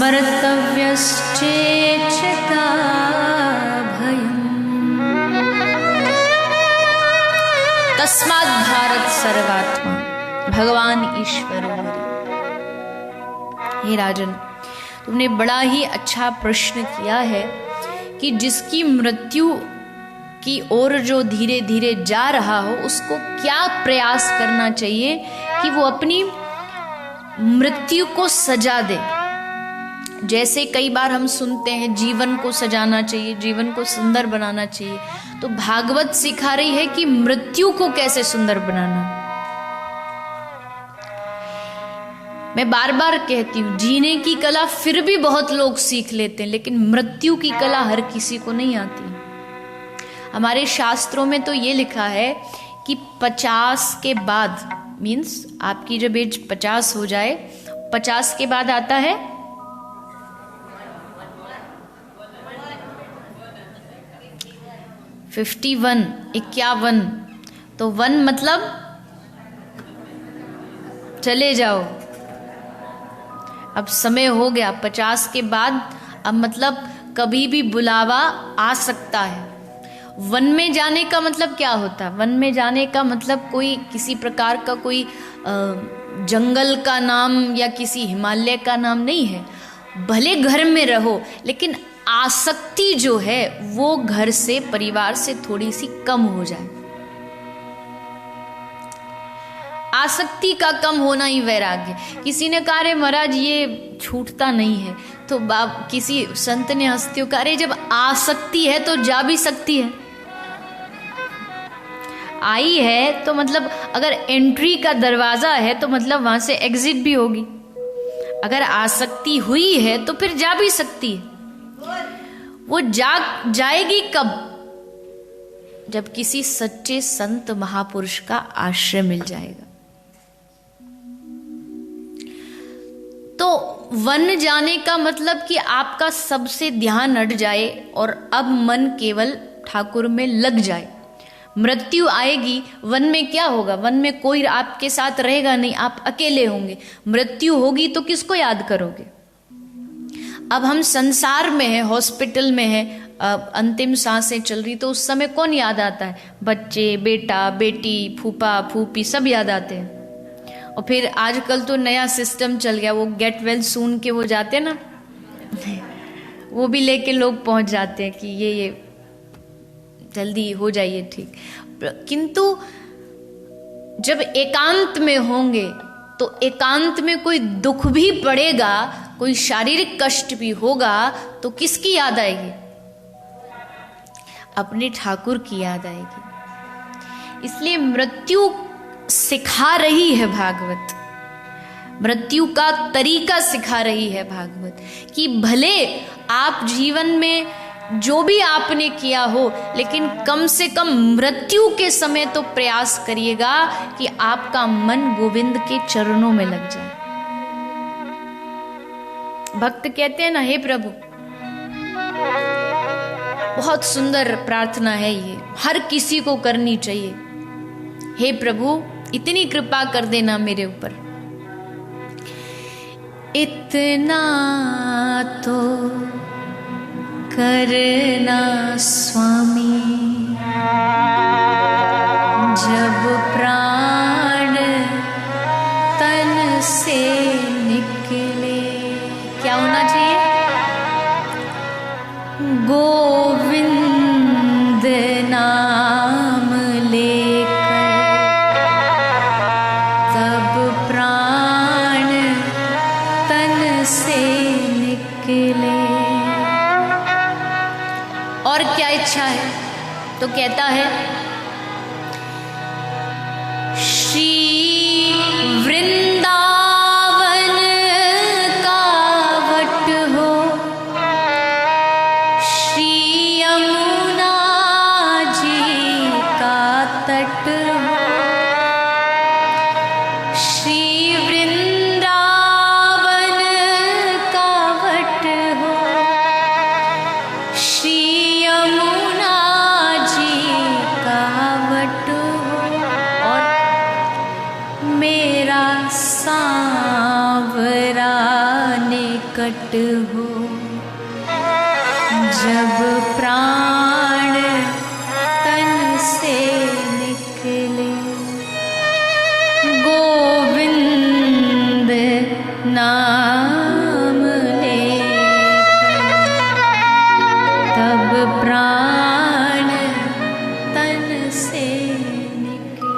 स्मर्तव्यश्चेच्छता भयम्। तस्मात् भारत सर्वात्मा भगवान ईश्वर हरि। हे राजन, तुमने बड़ा ही अच्छा प्रश्न किया है कि जिसकी मृत्यु की ओर जो धीरे धीरे जा रहा हो उसको क्या प्रयास करना चाहिए कि वो अपनी मृत्यु को सजा दे। जैसे कई बार हम सुनते हैं जीवन को सजाना चाहिए, जीवन को सुंदर बनाना चाहिए, तो भागवत सिखा रही है कि मृत्यु को कैसे सुंदर बनाना। मैं बार बार कहती हूँ, जीने की कला फिर भी बहुत लोग सीख लेते हैं, लेकिन मृत्यु की कला हर किसी को नहीं आती। हमारे शास्त्रों में तो ये लिखा है कि 50 के बाद, मीन्स आपकी जब एज 50 हो जाए, 50 के बाद आता है 51, 51। तो 1 मतलब चले जाओ, अब समय हो गया 50 के बाद। अब मतलब कभी भी बुलावा आ सकता है। वन में जाने का मतलब क्या होता है? वन में जाने का मतलब कोई किसी प्रकार का कोई जंगल का नाम या किसी हिमालय का नाम नहीं है। भले घर में रहो, लेकिन आसक्ति जो है वो घर से, परिवार से थोड़ी सी कम हो जाए। आसक्ति का कम होना ही वैराग्य। किसी ने कहा, अरे महाराज ये छूटता नहीं है, तो किसी संत ने हंसते कहा, अरे जब आसक्ति है तो जा भी सकती है। आई है तो मतलब अगर एंट्री का दरवाजा है तो मतलब वहां से एग्जिट भी होगी। अगर आसक्ति हुई है तो फिर जा भी सकती है। वो जाएगी कब? जब किसी सच्चे संत महापुरुष का आश्रय मिल जाएगा। तो वन जाने का मतलब कि आपका सबसे ध्यान हट जाए और अब मन केवल ठाकुर में लग जाए। मृत्यु आएगी, वन में क्या होगा? वन में कोई आपके साथ रहेगा नहीं, आप अकेले होंगे। मृत्यु होगी तो किसको याद करोगे? अब हम संसार में हैं, हॉस्पिटल में हैं, अंतिम सांसें चल रही, तो उस समय कौन याद आता है? बच्चे, बेटा, बेटी, फूफा, फूफी सब याद आते हैं। और फिर आजकल तो नया सिस्टम चल गया, वो गेट वेल सून के वो जाते हैं ना वो भी लेके लोग पहुंच जाते हैं कि ये जल्दी हो जाइए ठीक। किंतु जब एकांत में होंगे तो एकांत में कोई दुख भी पड़ेगा, कोई शारीरिक कष्ट भी होगा, तो किसकी याद आएगी? अपने ठाकुर की याद आएगी। इसलिए मृत्यु सिखा रही है भागवत, मृत्यु का तरीका सिखा रही है भागवत, कि भले आप जीवन में जो भी आपने किया हो, लेकिन कम से कम मृत्यु के समय तो प्रयास करिएगा कि आपका मन गोविंद के चरणों में लग जाए। भक्त कहते हैं ना, हे प्रभु, बहुत सुंदर प्रार्थना है ये, हर किसी को करनी चाहिए। हे प्रभु इतनी कृपा कर देना मेरे ऊपर, इतना तो करना स्वामी, जब प्राण तन से निकले। क्या होना चाहिए? गोविंद नाम लेकर तब प्राण तन से निकले। और क्या इच्छा है? तो कहता है, श्री वृंदावन का वट हो, श्री यमुना जी का तट हो, श्री वृंदावन का वट हो, श्री यमुना जी का प्रकट हो जब प्राण तन से निकले, गोविंद नाम लेकर तब प्राण तन से निकले।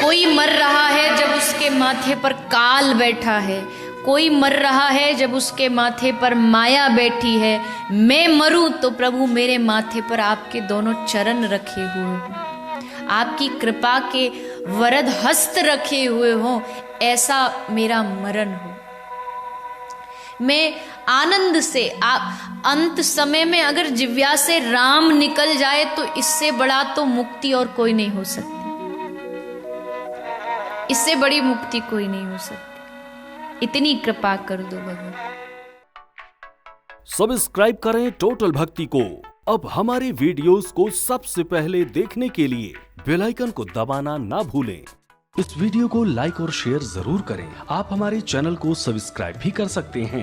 कोई मर रहा है जब उसके माथे पर काल बैठा है, कोई मर रहा है जब उसके माथे पर माया बैठी है। मैं मरूं तो प्रभु मेरे माथे पर आपके दोनों चरण रखे हुए हों, आपकी कृपा के वरद हस्त रखे हुए हों, ऐसा मेरा मरण हो। मैं आनंद से अंत समय में अगर जिव्या से राम निकल जाए तो इससे बड़ा तो मुक्ति और कोई नहीं हो सकती, इससे बड़ी मुक्ति कोई नहीं हो सकती। इतनी कृपा कर दो भगवान। सब्सक्राइब करें टोटल भक्ति को। अब हमारे वीडियोस को सबसे पहले देखने के लिए बेल आइकन को दबाना ना भूलें। इस वीडियो को लाइक और शेयर जरूर करें। आप हमारे चैनल को सब्सक्राइब भी कर सकते हैं।